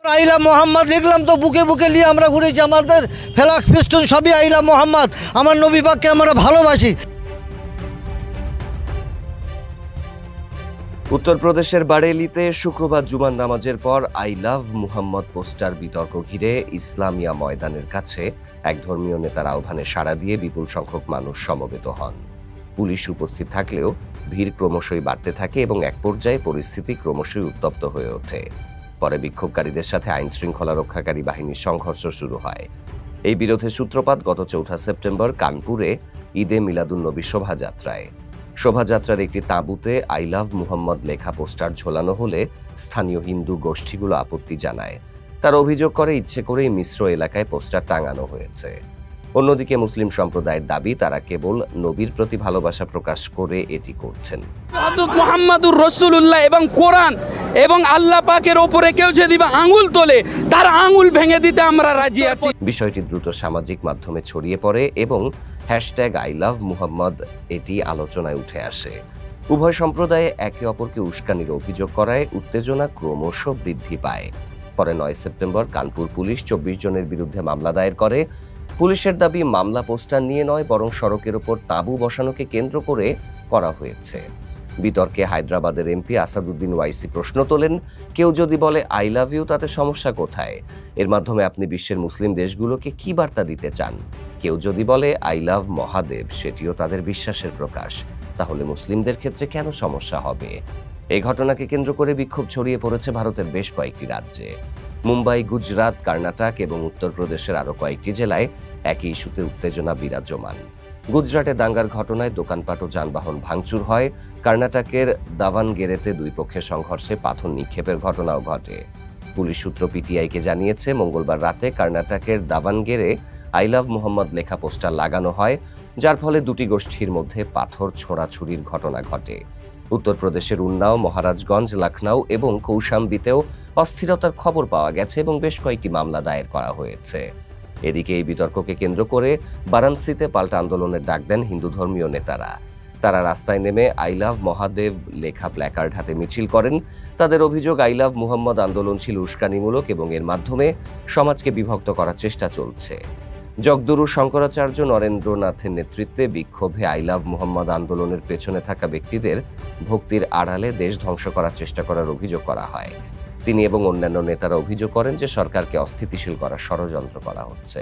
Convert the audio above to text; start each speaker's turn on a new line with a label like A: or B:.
A: আইলা মোহাম্মদ লিখলাম তো বুকে বুকে নিয়ে আমরা ঘুরেছি, আমাদের ফেলাক ফিস্টুন সবই আইলা মোহাম্মদ। আমার নবী পাককে আমরা ভালোবাসি।
B: উত্তরপ্রদেশের বারেলিতে শুক্রবার জুমার নামাজের পর আই লাভ মুহাম্মদ পোস্টার বিতর্ক ঘিরে ইসলামিয়া ময়দানের কাছে এক ধর্মীয় নেতার আহ্বানে সাড়া দিয়ে বিপুল সংখ্যক মানুষ সমবেত হন। পুলিশ উপস্থিত থাকলেও ভিড় ক্রমশই বাড়তে থাকে এবং এক পর্যায়ে পরিস্থিতি ক্রমশই উত্তপ্ত হয়ে ওঠে। পরে বিক্ষোভকারীদের সাথে আইন শৃঙ্খলা রক্ষাকারী বাহিনীর সংঘর্ষ শুরু হয়। এই বিরোধের সূত্রপাত গত ৪ সেপ্টেম্বর কানপুরে ঈদে মিলাদুন্নবী শোভাযাত্রায়। শোভাযাত্রার একটি তাঁবুতে আই লাভ মুহাম্মদ লেখা পোস্টার ঝোলানো হলে স্থানীয় হিন্দু গোষ্ঠীগুলো আপত্তি জানায়। তারা অভিযোগ করে ইচ্ছে করেই মিশ্র এলাকায় পোস্টার টাঙানো হয়েছে। অন্যদিকে মুসলিম সম্প্রদায়ের দাবি তারা কেবল নবীর প্রতি ভালোবাসা প্রকাশ করে এটি করছেন।
C: হযরত মুহাম্মদুর রাসূলুল্লাহ এবং কোরআন এবং আল্লাহ পাকের উপরে কেউ যদি আঙ্গুল তোলে তার আঙ্গুল ভেঙে দিতে আমরা রাজি আছি।
B: বিষয়টি দ্রুত সামাজিক মাধ্যমে ছড়িয়ে পড়ে এবং হ্যাশট্যাগ আই লাভ মুহাম্মদ এটি আলোচনায় উঠে আসে। উভয় সম্প্রদায়ে একে অপরকে উস্কানির অভিযোগ করায় উত্তেজনা ক্রমশ বৃদ্ধি পায়। পরে ৯ সেপ্টেম্বর কানপুর পুলিশ ২৪ জনের বিরুদ্ধে মামলা দায়ের করে। পুলিশের দাবি মামলা পোস্টার নিয়ে নয়, বরং সড়কের ওপর তাঁবু বসানোকে কেন্দ্র করে করা হয়েছে। বিতর্কে হায়দ্রাবাদের এমপি আসাদুদ্দিন ওয়াইসি প্রশ্ন তোলেন, কেউ যদি বলে আই লাভ ইউ তাতে সমস্যা কোথায়? এর মাধ্যমে আপনি বিশ্বের মুসলিম দেশগুলোকে কি বার্তা দিতে চান? কেউ যদি বলে আই লাভ মহাদেব, সেটিও তাদের বিশ্বাসের প্রকাশ, তাহলে মুসলিমদের ক্ষেত্রে কেন সমস্যা হবে? এই ঘটনাকে কেন্দ্র করে বিক্ষোভ ছড়িয়ে পড়েছে ভারতের বেশ কয়েকটি রাজ্যে। মুম্বাই, গুজরাট, কর্ণাটক এবং উত্তরপ্রদেশের আরও কয়েকটি জেলায় একই ইস্যুতে উত্তেজনা বিরাজমান। গুজরাটে দাঙ্গার ঘটনায় দোকানপাট ও যানবাহন ভাঙচুর হয়। কর্ণাটকের দাভানগেরেতে দুই পক্ষের সংঘর্ষে পাথর নিক্ষেপের ঘটনাও ঘটে। পুলিশ সূত্র পিটিআইকে জানিয়েছে, মঙ্গলবার রাতে কর্ণাটকের দাভানগেরে আই লাভ মুহাম্মদ লেখা পোস্টার লাগানো হয়, যার ফলে দুটি গোষ্ঠীর মধ্যে পাথর ছোড়াছুড়ির ঘটনা ঘটে। উত্তরপ্রদেশের উন্নাও, মহারাজগঞ্জ, লখনউ এবং কৌশাম্বীতেও অস্থিরতার খবর পাওয়া গেছে এবং বেশ কয়েকটি মামলা দায়ের করা হয়েছে। এদিকে এই বিতর্ককে কেন্দ্র করে বারাণসীতে পাল্টা আন্দোলনের ডাক দেন হিন্দু ধর্মীয় নেতারা। তারা রাস্তায় নেমে আই লাভ মহাদেব লেখা প্ল্যাকার্ড হাতে মিছিল করেন। তাদের অভিযোগ, আই লাভ মুহাম্মদ আন্দোলন ছিল উস্কানিমূলক এবং এর মাধ্যমে সমাজকে বিভক্ত করার চেষ্টা চলছে। জগদ্গুরু শঙ্করাচার্য নরেন্দ্রনাথের নেতৃত্বে বিক্ষোভে আই লাভ মুহাম্মদ আন্দোলনের পেছনে থাকা ব্যক্তিদের ভক্তির আড়ালে দেশ ধ্বংস করার চেষ্টা করার অভিযোগ করা হয়। তিনি এবং অন্যান্য নেতারা অভিযোগ করেন যে সরকারকে অস্থিতিশীল করার ষড়যন্ত্র করা হচ্ছে।